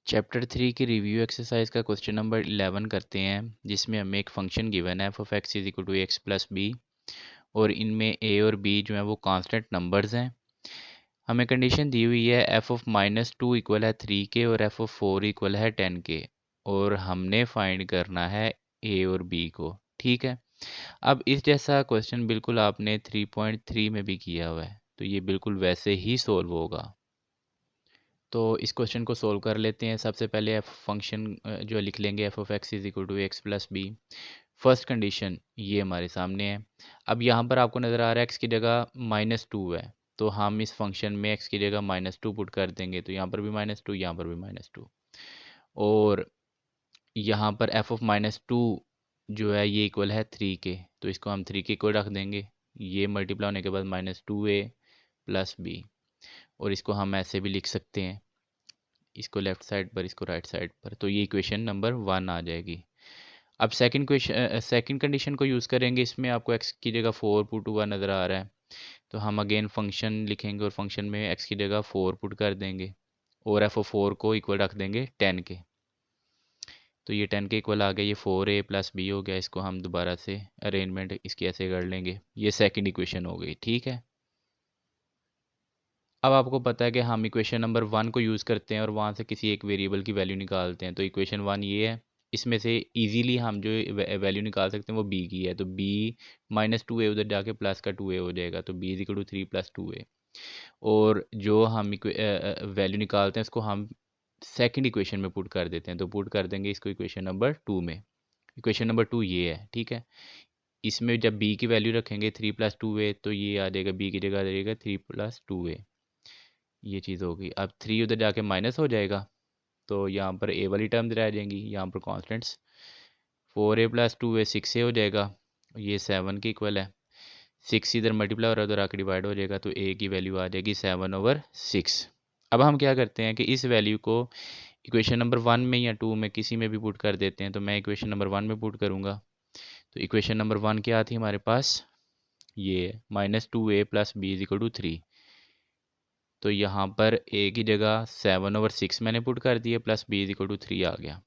Chapter 3 की review exercise का question number 11 करते हैं, जिसमें हमें एक फंक्शन गिवन है f(x) = x + b और इनमें a और b जो है वो कांस्टेंट नंबर्स हैं। हमें कंडीशन दी हुई है f(-2) इक्वल है 3 के और f(4) इक्वल है 10 के और हमने फाइंड करना है a और b को। ठीक है, अब इस जैसा क्वेश्चन बिल्कुल आपने 3.3 में भी किया हुआ है, तो ये बिल्कुल वैसे ही सोल्व होगा। तो इस क्वेश्चन को सोल्व कर लेते हैं। सबसे पहले एफ फंक्शन जो लिख लेंगे f(x) = x + b। First condition ये हमारे सामने है। अब यहाँ पर आपको नज़र आ रहा है x की जगह -2 है, तो हम इस फंक्शन में x की जगह -2 पुट कर देंगे, तो यहाँ पर भी -2, यहाँ पर भी -2 और यहाँ पर f(-2) जो है ये इक्वल है 3 के, तो इसको हम 3 के इक्वल रख देंगे। ये मल्टीप्लाई होने के बाद -2a + b और इसको हम ऐसे भी लिख सकते हैं, इसको लेफ्ट साइड पर, इसको राइट साइड पर, तो ये इक्वेशन नंबर 1 आ जाएगी। अब सेकंड कंडीशन को यूज़ करेंगे। इसमें आपको x की जगह 4 पुट हुआ नज़र आ रहा है, तो हम अगेन फंक्शन लिखेंगे और फंक्शन में x की जगह 4 पुट कर देंगे और f(4) को इक्वल रख देंगे 10 के, तो ये 10 के इक्वल आ गया। ये 4a + b हो गया। इसको हम दोबारा से अरेंजमेंट इसकी ऐसे कर लेंगे। ये सेकेंड इक्वेशन हो गई। ठीक है, अब आपको पता है कि हम इक्वेशन नंबर 1 को यूज़ करते हैं और वहाँ से किसी एक वेरिएबल की वैल्यू निकालते हैं। तो इक्वेशन 1 ये है, इसमें से इजीली हम जो वैल्यू निकाल सकते हैं वो b की है, तो b -2a उधर जाके प्लस का 2a हो जाएगा, तो b = 3 + 2a और जो हम वैल्यू निकालते हैं उसको हम सेकंड इक्वेशन में पुट कर देते हैं, तो पुट कर देंगे इसको इक्वेशन नंबर 2 में। इक्वेशन नंबर 2 ये है। ठीक है, इसमें जब b की वैल्यू रखेंगे 3 + 2a, तो ये आ जाएगा b की जगह आ जाएगा 3 + 2a, ये चीज़ होगी। अब 3 उधर जाके माइनस हो जाएगा, तो यहाँ पर a वाली टर्म्स रह जाएंगी, यहाँ पर कॉन्स्टेंट्स। 4a + 2a 6a हो जाएगा, ये 7 के इक्वल है। 6 इधर मल्टीप्लाई हो रहा है, उधर आके डिवाइड हो जाएगा, तो a की वैल्यू आ जाएगी 7/6। अब हम क्या करते हैं कि इस वैल्यू को इक्वेशन नंबर 1 में या 2 में किसी में भी पुट कर देते हैं, तो मैं इक्वेशन नंबर 1 में पुट करूँगा। तो इक्वेशन नंबर 1 क्या थी हमारे पास, ये -2a + b = 3, तो यहाँ पर a की जगह 7/6 मैंने पुट कर दिया प्लस b = 3 आ गया।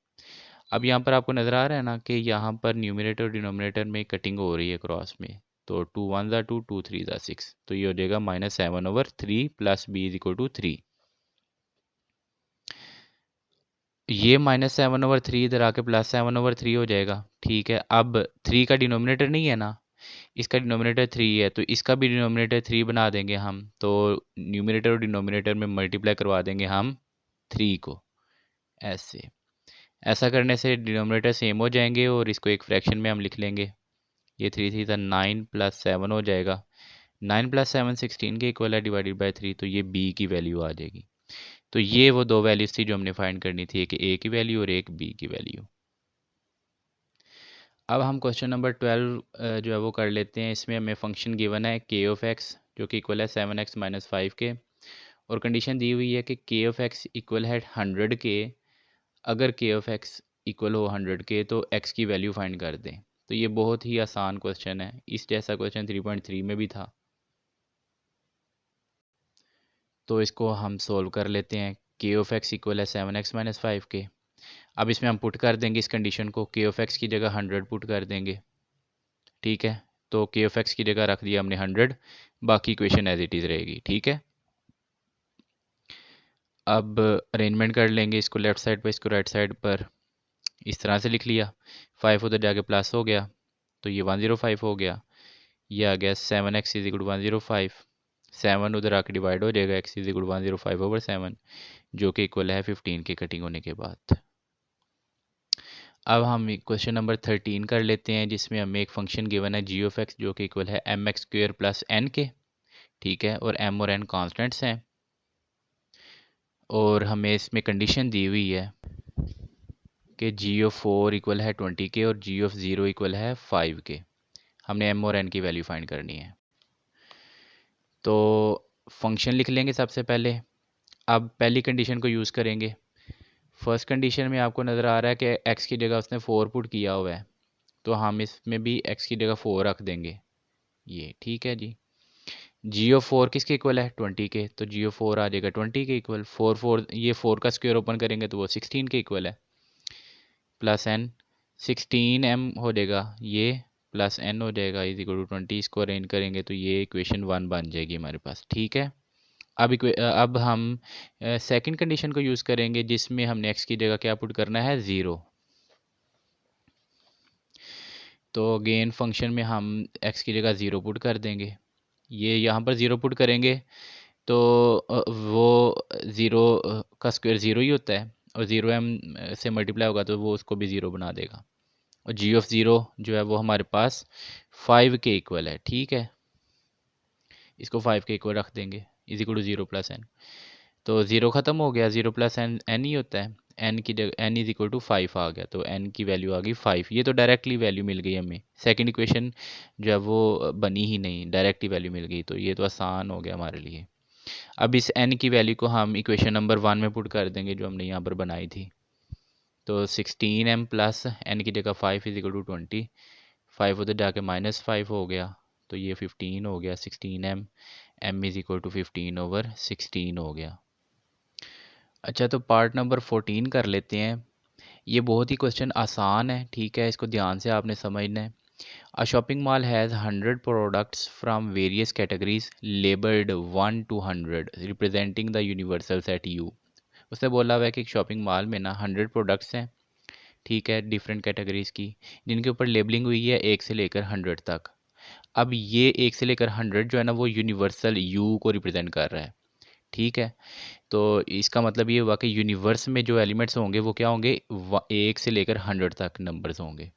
अब यहाँ पर आपको नज़र आ रहा है ना कि यहाँ पर न्यूमरेटर और डिनोमिनेटर में कटिंग हो रही है क्रॉस में, तो 2 1 ज़ा 2, 2 3 ज़ा 6, तो ये हो जाएगा -7/3 प्लस b = 3। ये -7/3 इधर आके +7/3 हो जाएगा। ठीक है, अब 3 का डिनोमिनेटर नहीं है ना, इसका डिनोमिनेटर 3 है, तो इसका भी डिनोमिनेटर 3 बना देंगे हम, तो न्यूमरेटर और डिनोमिनेटर में मल्टीप्लाई करवा देंगे हम 3 को ऐसे। ऐसा करने से डिनोमिनेटर सेम हो जाएंगे और इसको एक फ्रैक्शन में हम लिख लेंगे। ये 3 3 था 9 + 7 हो जाएगा। 9 + 7 16 के इक्वल है डिवाइडेड बाय 3, तो ये b की वैल्यू आ जाएगी। तो ये वो दो वैल्यूज थी जो हमने फाइंड करनी थी, एक a की वैल्यू और एक b की वैल्यू। अब हम क्वेश्चन नंबर 12 जो है वो कर लेते हैं। इसमें हमें फंक्शन गिवन है k(x) जो कि इक्वल है 7x - 5 के और कंडीशन दी हुई है कि k(x) इक्वल है 100 के। अगर k(x) इक्वल हो 100 के तो x की वैल्यू फाइंड कर दें। तो ये बहुत ही आसान क्वेश्चन है, इस जैसा क्वेश्चन 3.3 में भी था, तो इसको हम सोल्व कर लेते हैं। k(x) इक्वल है 7x - 5 के। अब इसमें हम पुट कर देंगे इस कंडीशन को, k(x) की जगह 100 पुट कर देंगे। ठीक है, तो k(x) की जगह रख दिया हमने 100, बाकी इक्वेशन एज इट इज़ रहेगी। ठीक है, अब अरेंजमेंट कर लेंगे, इसको लेफ्ट साइड पर, इसको राइट साइड पर, इस तरह से लिख लिया। 5 उधर जाके प्लस हो गया, तो ये 105 हो गया। ये आ गया 7x = 105। 7 उधर आके डिवाइड हो जाएगा, x = 105/7, जो कि इक्वल है 15 के कटिंग होने के बाद। अब हम क्वेश्चन नंबर 13 कर लेते हैं, जिसमें हमें एक फंक्शन गिवन है g(x) जो कि इक्वल है mx² + n के। ठीक है, और m और n कॉन्स्टेंट्स हैं और हमें इसमें कंडीशन दी हुई है कि g(4) इक्वल है 20 के और g(0) इक्वल है 5 के। हमने m और n की वैल्यू फाइंड करनी है, तो फंक्शन लिख लेंगे सबसे पहले। अब पहली कंडीशन को यूज़ करेंगे। फर्स्ट कंडीशन में आपको नज़र आ रहा है कि x की जगह उसने 4 पुट किया हुआ है, तो हम इसमें भी x की जगह 4 रख देंगे। ये ठीक है जी। GO4 किसके इक्वल है 20 के, तो GO4 आ जाएगा 20 के इक्वल। 4 ये 4 का स्क्वायर ओपन करेंगे तो वो 16 के इक्वल है, प्लस n 16m हो जाएगा ये, प्लस n हो जाएगा इज इक्वल टू 20। इसको अरेंज करेंगे तो ये इक्वेशन 1 बन जाएगी हमारे पास। ठीक है, अब हम सेकंड कंडीशन को यूज़ करेंगे जिसमें हमने x की जगह क्या पुट करना है 0। तो गेन फंक्शन में हम x की जगह 0 पुट कर देंगे। ये यहाँ पर 0 पुट करेंगे तो वो 0 का स्क्वायर 0 ही होता है, और 0m से मल्टीप्लाई होगा तो वो उसको भी 0 बना देगा। और g(0) जो है वो हमारे पास 5 के इक्वल है। ठीक है, इसको 5 के इक्वल रख देंगे is equal to 0 plus n। तो 0 ख़त्म हो गया, 0 प्लस n ही होता है। n की जगह n इज इक्वल टू 5 आ गया, तो n की वैल्यू आ गई 5। ये तो डायरेक्टली वैल्यू मिल गई हमें, सेकंड इक्वेशन जो है वो बनी ही नहीं, डायरेक्ट ही वैल्यू मिल गई, तो ये तो आसान हो गया हमारे लिए। अब इस n की वैल्यू को हम इक्वेशन नंबर 1 में पुट कर देंगे जो हमने यहाँ पर बनाई थी। तो 16m प्लस n की जगह 5 इज इक्वल टू 20, 5 उधर जाके -5 हो गया, तो ये 15 हो गया 16m, m is equal to 15/16 हो गया। अच्छा, तो पार्ट नंबर 14 कर लेते हैं। ये बहुत ही क्वेश्चन आसान है, ठीक है, इसको ध्यान से आपने समझना है। अ shopping mall has 100 products from various categories labelled 1 to 100 representing the universal set you. उसने बोला हुआ है कि एक शॉपिंग मॉल में ना 100 प्रोडक्ट्स हैं, ठीक है, डिफरेंट कैटेगरीज की, जिनके ऊपर लेबलिंग हुई है 1 से लेकर 100 तक। अब ये 1 से लेकर 100 जो है ना वो यूनिवर्सल यू को रिप्रेजेंट कर रहा है। ठीक है, तो इसका मतलब ये हुआ कि यूनिवर्स में जो एलिमेंट्स होंगे वो क्या होंगे, 1 से लेकर 100 तक नंबर्स होंगे।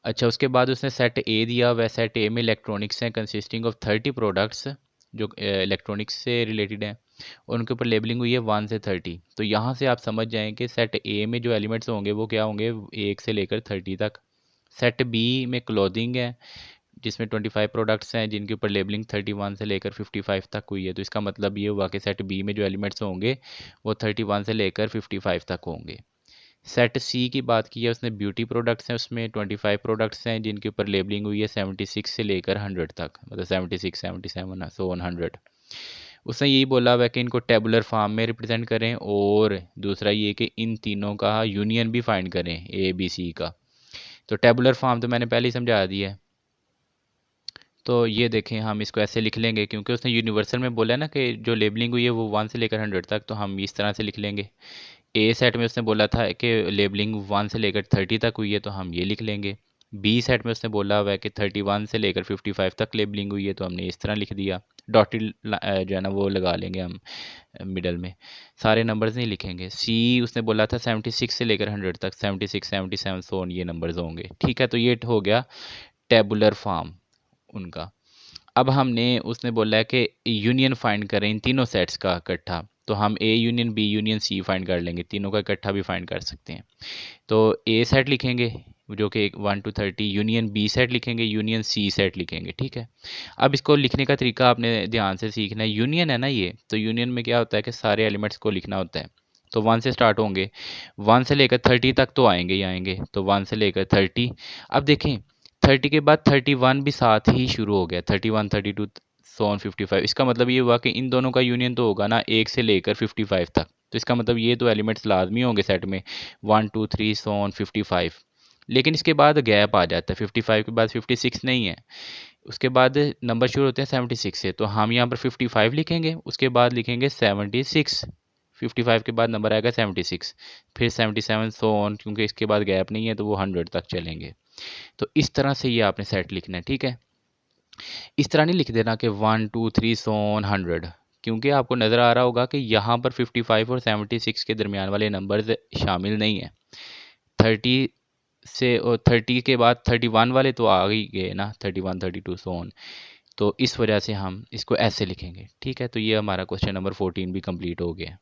अच्छा, उसके बाद उसने सेट ए दिया हुआ है। सेट ए में इलेक्ट्रॉनिक्स हैं कंसिस्टिंग ऑफ 30 प्रोडक्ट्स जो इलेक्ट्रॉनिक्स से रिलेटेड हैं, और उनके ऊपर लेबलिंग हुई है 1 से 30। तो यहाँ से आप समझ जाएं कि सेट ए में जो एलिमेंट्स होंगे वो क्या होंगे 1 से लेकर 30 तक। सेट बी में क्लोथिंग है जिसमें 25 प्रोडक्ट्स हैं जिनके ऊपर लेबलिंग 31 से लेकर 55 तक हुई है। तो इसका मतलब ये हुआ कि सेट बी में जो एलिमेंट्स होंगे वो 31 से लेकर 55 तक होंगे। सेट सी की बात की है उसने, ब्यूटी प्रोडक्ट्स हैं, उसमें 25 प्रोडक्ट्स हैं जिनके ऊपर लेबलिंग हुई है 76 से लेकर 100 तक, मतलब 76 77 सो 100। उसने यही बोला हुआ है कि इनको टेबुलर फॉर्म में रिप्रेजेंट करें, और दूसरा ये कि इन तीनों का यूनियन भी फाइंड करें ए बी सी का। तो टेबुलर फॉर्म तो मैंने पहले ही समझा दिया है, तो ये देखें हम इसको ऐसे लिख लेंगे क्योंकि उसने यूनिवर्सल में बोला है ना कि जो लेबलिंग हुई है वो 1 से लेकर 100 तक, तो हम इस तरह से लिख लेंगे। ए सेट में उसने बोला था कि लेबलिंग 1 से लेकर 30 तक हुई है, तो हम ये लिख लेंगे। बी सेट में उसने बोला हुआ है कि 31 से लेकर 55 तक लेबलिंग हुई है, तो हमने इस तरह लिख दिया। डॉटेड जो है ना वो लगा लेंगे हम मिडल में, सारे नंबर्स नहीं लिखेंगे। सी उसने बोला था 76 से लेकर 100 तक, 76 77 सो ऑन ये नंबर्स होंगे। ठीक है, तो ये हो गया टेबुलर फॉर्म उनका। अब हमने उसने बोला है कि यूनियन फाइंड करें इन तीनों सेट्स का इकट्ठा, तो हम a union b union c find कर लेंगे, तीनों का इकट्ठा भी फाइंड कर सकते हैं। तो ए सेट लिखेंगे जो कि 1 to 30, यूनियन बी सेट लिखेंगे, यूनियन सी सेट लिखेंगे। ठीक है, अब इसको लिखने का तरीका आपने ध्यान से सीखना है। यूनियन है ना ये, तो यूनियन में क्या होता है कि सारे एलिमेंट्स को लिखना होता है। तो 1 से स्टार्ट होंगे, 1 से लेकर 30 तक तो आएंगे ही आएंगे, तो 1 से लेकर 30। अब देखें 30 के बाद 31 भी साथ ही शुरू हो गया, 31 32 सो ऑन 55। इसका मतलब ये हुआ कि इन दोनों का यूनियन तो होगा ना 1 से लेकर 55 तक, तो इसका मतलब ये तो एलिमेंट्स लाजमी होंगे सेट में 1 2 3 सो ऑन 55। लेकिन इसके बाद गैप आ जाता है, 55 के बाद 56 नहीं है, उसके बाद नंबर शुरू होते हैं 76 से, तो हम यहाँ पर 55 लिखेंगे, उसके बाद लिखेंगे 76, 55 के बाद नंबर आएगा 76, फिर 77 सो ऑन, क्योंकि इसके बाद गैप नहीं है तो वो 100 तक चलेंगे। तो इस तरह से ये आपने सेट लिखना है। ठीक है, इस तरह नहीं लिख देना कि 1 2 3 सो ऑन 100, क्योंकि आपको नज़र आ रहा होगा कि यहाँ पर 55 और 76 के दरमियान वाले नंबर्स शामिल नहीं है। 30 से और 30 के बाद 31 वाले तो आ ही गए ना, 31 32 सो ऑन, तो इस वजह से हम इसको ऐसे लिखेंगे। ठीक है, तो ये हमारा क्वेश्चन नंबर 14 भी कंप्लीट हो गया।